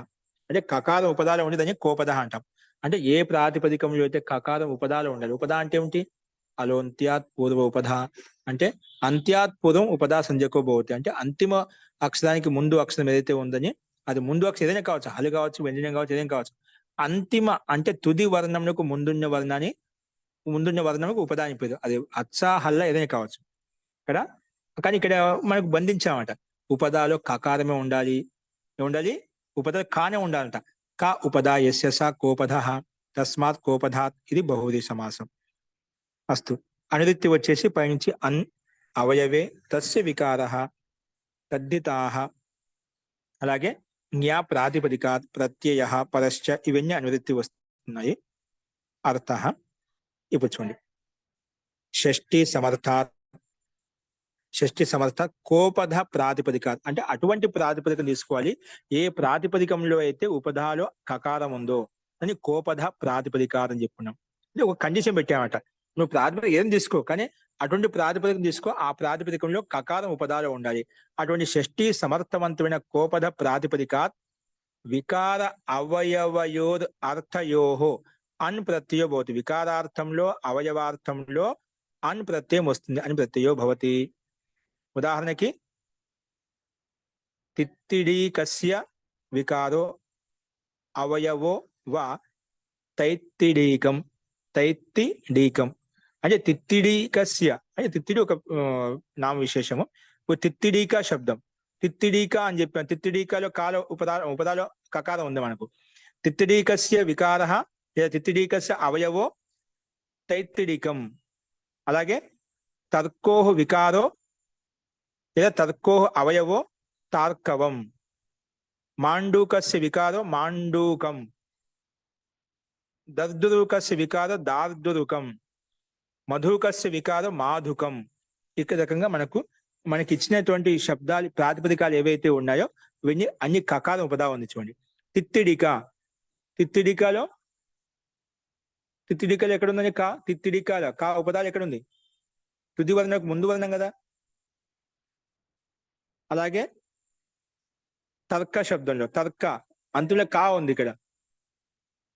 అంటే కకారం ఉపదాలో ఉంది, దాన్ని కోపధః అంటాం. అంటే ఏ ప్రాతిపదికంలో అయితే కకారం ఉపదాలో ఉండాలి. ఉపదా అంటే ఏమిటి, అలోంత్యాత్ పూర్వ ఉపధ అంటే అంత్యాత్ పూర్వం ఉపదా సంజకో భవతి అంటే అంతిమ అక్షరానికి ముందు అక్షరం ఏదైతే ఉందని, అది ముందు అక్షరం ఏదైనా కావచ్చు, హలు కావచ్చు, వ్యంజనం కావచ్చు, ఏదైనా కావచ్చు. అంతిమ అంటే తుది వర్ణమునకు ముందున్న వర్ణముకు ఉపదా అని పేరు. అది అచ్చ హల్ల ఏదైనా కావచ్చు ఇక్కడ. కానీ ఇక్కడ మనకు బంధించామట, ఉపదాలో కకారమే ఉండాలి, ఉపద కానే ఉండాలంట. క ఉపదా యస్య స కోపధః తస్మాత్ కోపధాత్. ఇది బహువ్రీహి సమాసం. అస్తు అనువృత్తి వచ్చేసి పైనుంచి అన్ అవయవే తస్య వికారః తద్ధితాః, అలాగే జ్ఞా ప్రాతిపదికాత్ ప్రత్యయః పరశ్చ. ఇవన్నీ అనువృత్తి వస్తున్నాయి. అర్థః ఇప్పుడు చూడండి. షష్ఠీ సమర్థ కోపధ ప్రాతిపదికాత్ అంటే అటువంటి ప్రాతిపదికం తీసుకోవాలి. ఏ ప్రాతిపదికంలో అయితే ఉపధాలో కకారం ఉందో అని కోపధ ప్రాతిపదికాత్ అని చెప్పుకున్నాం. అంటే ఒక కండిషన్ పెట్టామట, నువ్వు ప్రాతిపదిక ఏం తీసుకో, కానీ అటువంటి ప్రాతిపదికం తీసుకో. ఆ ప్రాతిపదికంలో కకారం ఉపదాలు ఉండాలి. అటువంటి షష్ఠీ సమర్థవంతమైన కోపద ప్రాతిపదికాత్ వికార అవయవయోర్ అర్థయోహో అన్ ప్రత్యయో భవతి. వికారార్థంలో అవయవార్థంలో అన్ ప్రత్యయం వస్తుంది. అన్ ప్రత్యయో భవతి. ఉదాహరణకి తిత్తిడీకస్య వికారో అవయవో వా తైత్తిడీకం. తైత్తిడీకం అంటే తిత్తిడీకస్య అంటే తిత్తిడి ఒక నామ విశేషము. తిత్తిడీక శబ్దం, తిత్తిడీక అని చెప్పాను. తిత్తిడీకలో కాల ఉపదాలో కకారం ఉంది మనకు. తిత్తిడీకస్య వికార లేదా తిత్తిడీకస్య అవయవో తైత్తిడీకం. అలాగే తర్కోహ వికారో లేదా తర్కోహ అవయవో తార్కవం. మాండూకస్య వికారో మాండూకం. దర్దురుకస్య వికారో దార్దురుకం. మధుకస్య వికారో మాధుకం. ఇక రకంగా మనకి ఇచ్చినటువంటి శబ్దాలు ప్రాతిపదికాలు ఏవైతే ఉన్నాయో ఇవన్నీ అన్ని కకారం ఉపదా ఉంది. చూడండి, తిత్తిడిక. తిత్తిడికలో ఎక్కడ ఉందని కా. తిత్తిడికాల కా ఉపదాలు ఎక్కడుంది? తుది వర్ణకు ముందు వర్ణం కదా. అలాగే తర్క శబ్దంలో తర్క అంతులో కా ఉంది ఇక్కడ.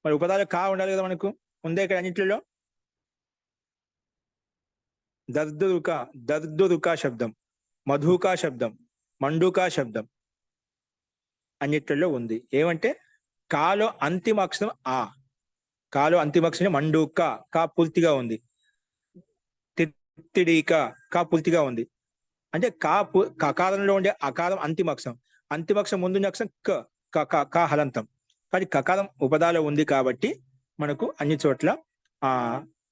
మరి ఉపదాలు కా ఉండాలి కదా మనకు, ఉందే ఇక్కడ అన్నింటిలో. దర్దురుక శబ్దం, మధుకా శబ్దం, మండుకా శబ్దం అన్నిట్లలో ఉంది. ఏమంటే కాలో అంతిమ అక్షరం ఆ. కాలో అంతిమ అక్షరం మండుక, కా పూర్తిగా ఉంది. తిత్తిడీక కా పూర్తిగా ఉంది. అంటే కకారంలో ఉండే అకారం అంతిమ అక్షరం. అంతిమ అక్షరం ముందు అక్షరం క హలంతం. కానీ కకారం ఉపదాలో ఉంది కాబట్టి మనకు అన్ని చోట్ల ఆ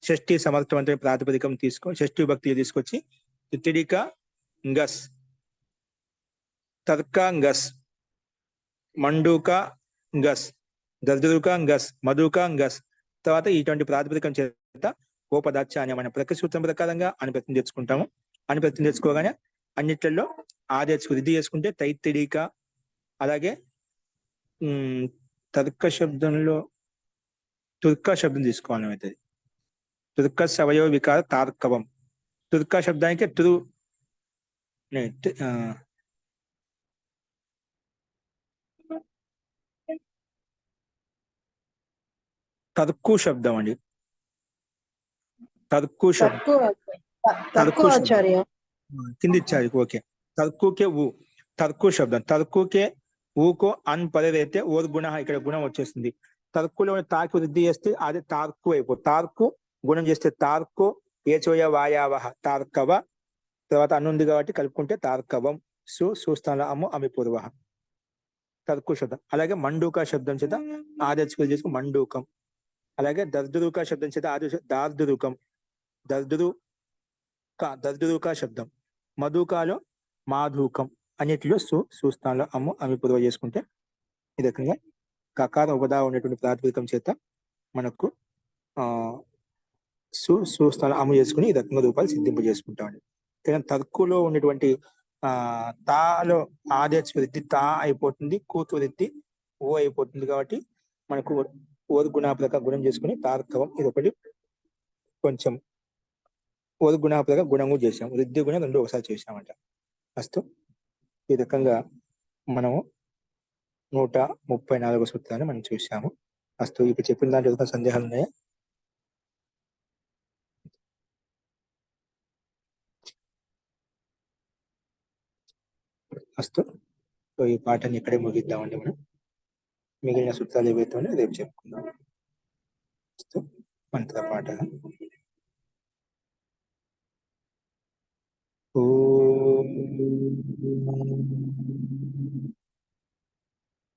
షష్ఠీ సమర్థవంతమైన ప్రాతిపదికం షష్ఠీ విభక్తి తీసుకొచ్చి తిత్తిడిక ngస్, తర్క ngస్, మండూక ngస్, దర్దురుక ngస్, మధుక ngస్. తర్వాత ఇటువంటి ప్రాతిపదికం చేత కోపదాచ్యాన్ని మన ప్రకృతి సూత్రం ప్రకారంగా అనిప్రత్యం తెచ్చుకుంటాము. అనిప్రత్యం తెచ్చుకోగానే అన్నిట్లలో వృద్ధి చేసుకుంటే తైత్తిడిక. అలాగే తర్క శబ్దంలో తుర్క శబ్దం తీసుకోవాలి అవుతుంది. తుర్క అవయవ వికార తార్కవం. తుర్క శబ్దానికి తర్కు శబ్దం అండి. తర్కు శబ్దం కింద ఇచ్చారు. ఓకే, తర్కుకే ఊ. తర్కు శబ్దం. తర్కుకే ఊకో అన్ పదరైతే ఓర్ గుణ. ఇక్కడ గుణం వచ్చేస్తుంది. తర్కులో తాకి వృద్ధి చేస్తే అది తార్కు అయిపోతుంది. తార్కు గుణం చేస్తే తార్కు ఏచోయ వాయావహ తార్కవ. తర్వాత అన్నుంది కాబట్టి కలుపుకుంటే తార్కవం. సుస్థాన అమ్ము అమి పూర్వ. తర్కు శబ్దం. అలాగే మండూక శబ్దం చేత ఆదర్శకులు చేసుకుని మండూకం. అలాగే దర్దురుక శబ్దం చేత దార్దురుకం. దర్దురుక శబ్దం. మధుకాలో మాధుకం. అన్నిటిలో సుస్థానంలో అమ్ము అమి పూర్వ చేసుకుంటే ఈ రకంగా కకార ఉపదా ఉన్నటువంటి ప్రాతిపదికం చేత మనకు సుస్థానం అమ్ము చేసుకుని ఈ రకంగా రూపాయలు సిద్ధింపజేసుకుంటామండి. కానీ తర్కులో ఉన్నటువంటి తాలో ఆదేశ వృద్ధి తా అయిపోతుంది, కూతు వృద్ధి ఓ అయిపోతుంది. కాబట్టి మనకు ఓరు గుణాపదక గుణం చేసుకుని తార్కవం. ఇది ఒకటి కొంచెం ఓరు గుణాపదక గుణము చేసాం. వృద్ధి గుణం రెండు ఒకసారి చేసామంట. అస్తు ఈ రకంగా మనము 134 సూత్రాన్ని మనం చూసాము. అస్తు ఇప్పుడు చెప్పిన దాంట్లో ఏదైనా సందేహాలు ఉన్నాయా? అస్తు ఈ పాఠాన్ని ఇక్కడే ముగిద్దామండి. మనం మిగిలిన సూత్రాలు ఏవైతే ఉన్నాయో రేపు చెప్పుకుందాం. అస్తు మంత్ర పాఠ.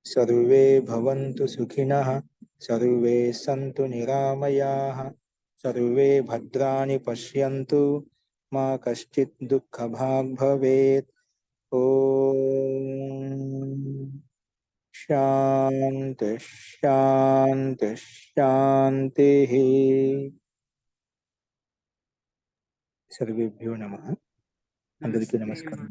సర్వే భవంతు సుఖినః, సర్వే సంతు నిరామయాః, సర్వే భద్రాణి పశ్యంతు, మా కశ్చిత్ దుఃఖభాగ్ భవేత్. ఓం శాంతి శాంతి శాంతి. సర్వేభ్యో నమః. అందరికీ నమస్కారం.